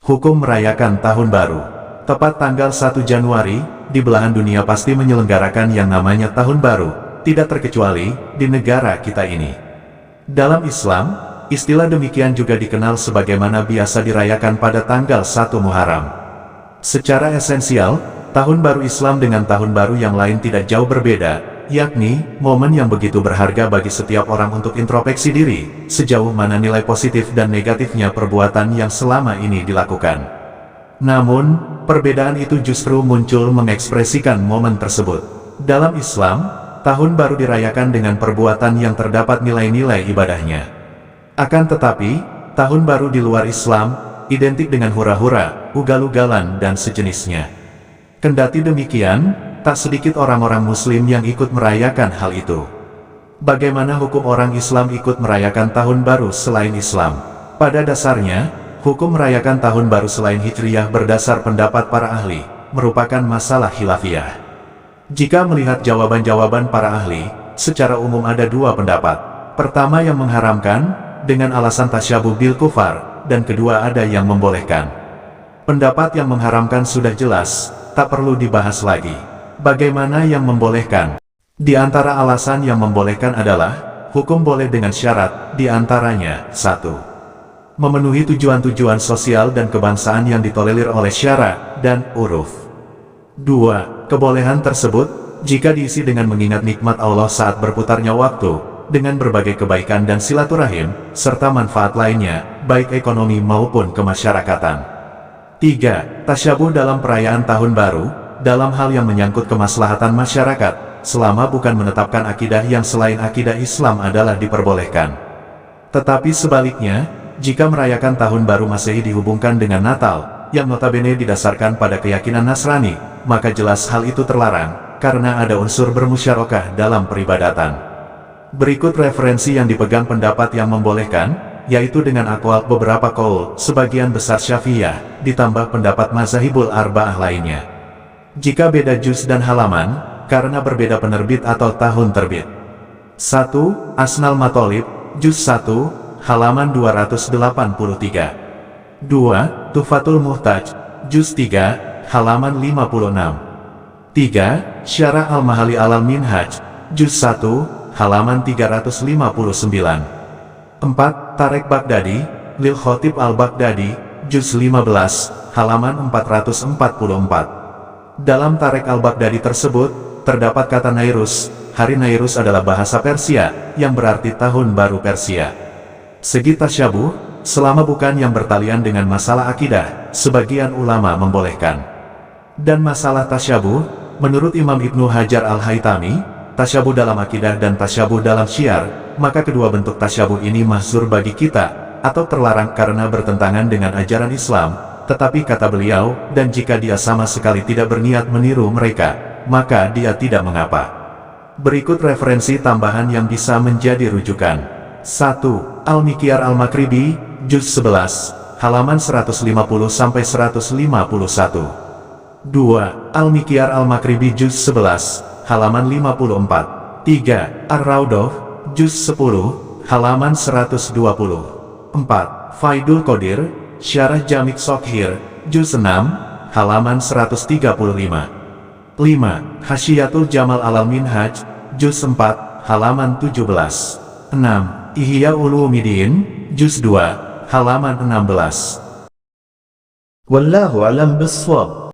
Hukum merayakan Tahun Baru. Tepat tanggal 1 Januari, di belahan dunia pasti menyelenggarakan yang namanya Tahun Baru, tidak terkecuali di negara kita ini. Dalam Islam, istilah demikian juga dikenal sebagaimana biasa dirayakan pada tanggal 1 Muharram. Secara esensial, Tahun Baru Islam dengan Tahun Baru yang lain tidak jauh berbeda, yakni momen yang begitu berharga bagi setiap orang untuk introspeksi diri, sejauh mana nilai positif dan negatifnya perbuatan yang selama ini dilakukan. Namun, perbedaan itu justru muncul mengekspresikan momen tersebut. Dalam Islam, Tahun Baru dirayakan dengan perbuatan yang terdapat nilai-nilai ibadahnya. Akan tetapi, Tahun Baru di luar Islam, identik dengan hura-hura, ugal-ugalan dan sejenisnya. Kendati demikian, tak sedikit orang-orang Muslim yang ikut merayakan hal itu. Bagaimana hukum orang Islam ikut merayakan Tahun Baru selain Islam? Pada dasarnya, hukum merayakan Tahun Baru selain Hijriyah berdasar pendapat para ahli, merupakan masalah khilafiyah. Jika melihat jawaban-jawaban para ahli, secara umum ada dua pendapat. Pertama yang mengharamkan, dengan alasan tasyabuh bil kufar, dan kedua ada yang membolehkan. Pendapat yang mengharamkan sudah jelas, tak perlu dibahas lagi. Bagaimana yang membolehkan? Di antara alasan yang membolehkan adalah, hukum boleh dengan syarat, di antaranya, 1. Memenuhi tujuan-tujuan sosial dan kebangsaan yang ditolerir oleh syara dan uruf. 2. Kebolehan tersebut, jika diisi dengan mengingat nikmat Allah saat berputarnya waktu, dengan berbagai kebaikan dan silaturahim, serta manfaat lainnya, baik ekonomi maupun kemasyarakatan. 3. Tasyabuh dalam perayaan Tahun Baru, dalam hal yang menyangkut kemaslahatan masyarakat, selama bukan menetapkan akidah yang selain akidah Islam adalah diperbolehkan. Tetapi sebaliknya, jika merayakan Tahun Baru Masehi dihubungkan dengan Natal, yang notabene didasarkan pada keyakinan Nasrani, maka jelas hal itu terlarang, karena ada unsur bermusyarakah dalam peribadatan. Berikut referensi yang dipegang pendapat yang membolehkan, yaitu dengan aqwal beberapa qaul, sebagian besar Syafi'iyah, ditambah pendapat mazahibul arba'ah lainnya. Jika beda juz dan halaman, karena berbeda penerbit atau tahun terbit. 1. Asnal Matolib, juz 1, halaman 283. 2. Tuhfatul Muhtaj, juz 3, halaman 56. 3. Syarah Al-Mahali Al-Minhaj, juz 1, halaman 359. 4. Tarek Baghdadi, Lil Khotib Al-Baghdadi, juz 15, halaman 444. Dalam Tarek Al-Baghdadi tersebut, terdapat kata Nairus. Hari Nairus adalah bahasa Persia, yang berarti Tahun Baru Persia. Segi tasyabuh, selama bukan yang bertalian dengan masalah akidah, sebagian ulama membolehkan. Dan masalah tasyabuh, menurut Imam Ibnu Hajar Al-Haytami, tasyabuh dalam akidah dan tasyabuh dalam syiar, maka kedua bentuk tasyabuh ini mahzur bagi kita, atau terlarang karena bertentangan dengan ajaran Islam. Tetapi kata beliau, dan jika dia sama sekali tidak berniat meniru mereka, maka dia tidak mengapa. Berikut referensi tambahan yang bisa menjadi rujukan. 1. Al-Miqyar Al-Makribi, juz 11, halaman 150-151. 2. Al-Miqyar Al-Makribi juz 11, halaman 54. 3. Ar-Raudah, juz 10, halaman 120. 4. Faidul Qadir, Syarah Jamik Sokhir, juz 6, halaman 135. 5. Hasyiatul Jamal Al-Minhaj, juz 4, halaman 17. 6. Ihya Ulumuddin, juz 2, halaman 16. Wallahu a'lam bishshawab.